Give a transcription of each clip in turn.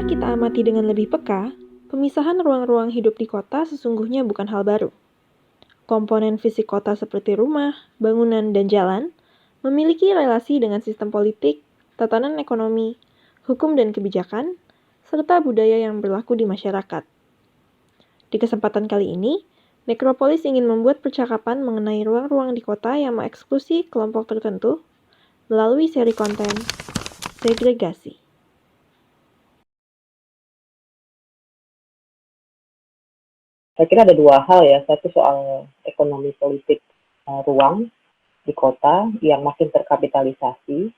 Jika kita amati dengan lebih peka, pemisahan ruang-ruang hidup di kota sesungguhnya bukan hal baru. Komponen fisik kota seperti rumah, bangunan, dan jalan memiliki relasi dengan sistem politik, tatanan ekonomi, hukum dan kebijakan, serta budaya yang berlaku di masyarakat. Di kesempatan kali ini, Nekropolis ingin membuat percakapan mengenai ruang-ruang di kota yang mengeksklusi kelompok tertentu melalui seri konten segregasi. Saya kira ada dua hal ya, satu soal ekonomi politik ruang di kota yang makin terkapitalisasi,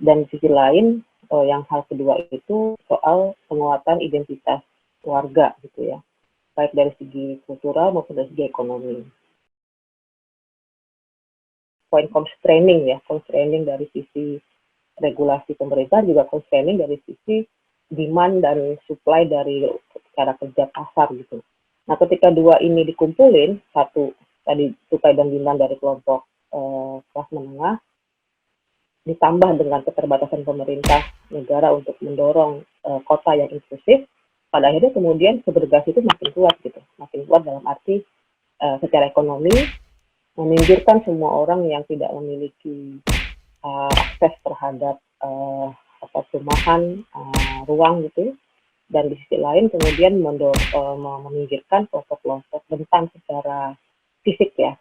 dan di sisi lain yang hal kedua itu soal penguatan identitas warga gitu ya, baik dari segi kultural maupun dari segi ekonomi. Poin constraining dari sisi regulasi pemerintah, juga constraining dari sisi demand dan supply dari cara kerja pasar gitu. Nah, ketika dua ini dikumpulin, satu tadi supply dan demand dari kelompok kelas menengah, ditambah dengan keterbatasan pemerintah negara untuk mendorong kota yang inklusif, pada akhirnya kemudian segregasi itu makin kuat gitu, makin kuat dalam arti secara ekonomi meminggirkan semua orang yang tidak memiliki akses terhadap perumahan, ruang gitu. Dan di sisi lain kemudian meminggirkan kelompok-kelompok rentan secara fisik ya.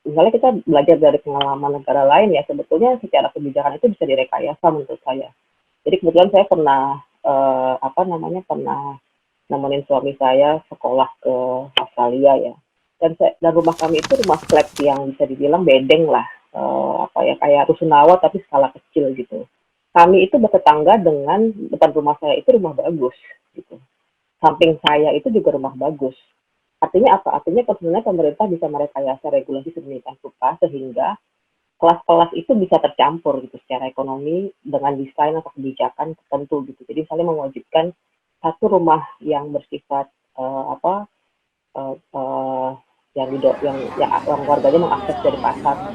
Misalnya kita belajar dari pengalaman negara lain ya, sebetulnya secara kebijakan itu bisa direkayasa menurut saya. Jadi kebetulan saya pernah pernah nemenin suami saya sekolah ke Australia ya. Dan rumah kami itu rumah flat yang bisa dibilang bedeng lah, kayak rusunawa tapi skala kecil gitu. Kami itu bertetangga dengan depan rumah saya itu rumah bagus gitu. Samping saya itu juga rumah bagus. Artinya apa? Artinya sebenarnya pemerintah bisa merekayasa regulasi sedemikian rupa sehingga kelas-kelas itu bisa tercampur gitu secara ekonomi dengan desain atau kebijakan tertentu gitu. Jadi misalnya mewajibkan satu rumah yang bersifat yang warganya mengakses dari pasar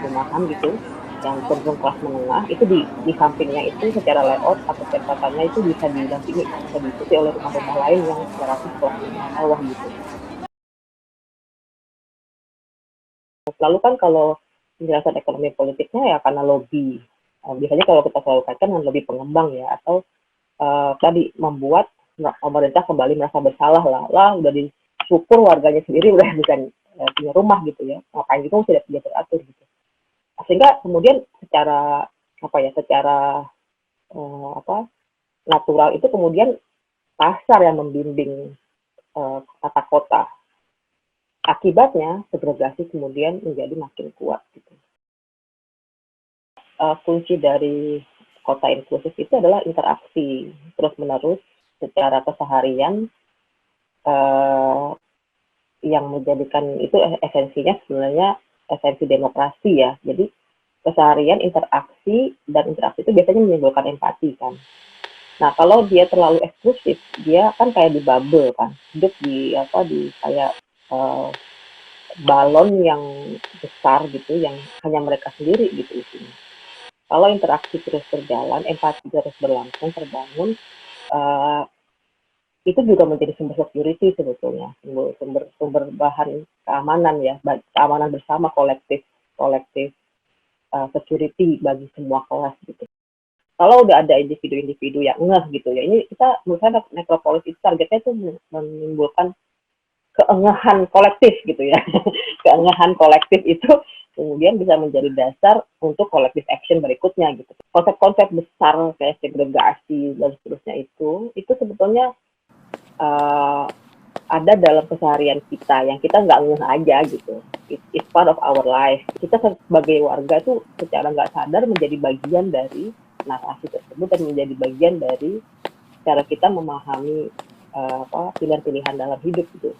rumahan gitu, yang cenderung kelas menengah itu di sampingnya itu secara layout atau catatannya itu bisa didampingi, bisa diikuti oleh rumah-rumah lain yang relatif kelas menengah bawah gitu. Lalu kan kalau penjelasan ekonomi politiknya ya karena lobby, biasanya kalau kita selalu kaitkan dengan lobby pengembang ya, atau tadi membuat pemerintah kembali merasa bersalah lah udah disyukur warganya sendiri udah bukan punya rumah gitu ya, ngapain gitu tidak teratur gitu. Sehingga kemudian secara natural itu kemudian pasar yang membimbing tata kota. Akibatnya segregasi kemudian menjadi makin kuat gitu. Kunci dari kota inklusif itu adalah interaksi terus-menerus secara keseharian, yang menjadikan itu esensinya sebenarnya esensi demokrasi ya. Jadi keseharian interaksi, dan interaksi itu biasanya menimbulkan empati kan. Nah, kalau dia terlalu eksklusif, dia kan kayak di bubble kan, hidup di kayak balon yang besar gitu, yang hanya mereka sendiri gitu isinya. Kalau interaksi terus berjalan, empati terus berlangsung, terbangun, itu juga menjadi sumber security sebetulnya, sumber bahan keamanan ya, keamanan bersama kolektif security bagi semua kelas gitu. Kalau udah ada individu-individu yang ngeh gitu ya, ini kita menurut saya Nekropolis itu targetnya itu menimbulkan keengahan kolektif gitu ya. Keengahan kolektif itu kemudian bisa menjadi dasar untuk kolektif action berikutnya gitu. Konsep-konsep besar kayak segregasi dan seterusnya itu sebetulnya ada dalam keseharian kita yang kita nggak ngeh aja gitu. It's part of our life. Kita sebagai warga tuh secara nggak sadar menjadi bagian dari narasi tersebut dan menjadi bagian dari cara kita memahami pilihan-pilihan dalam hidup gitu.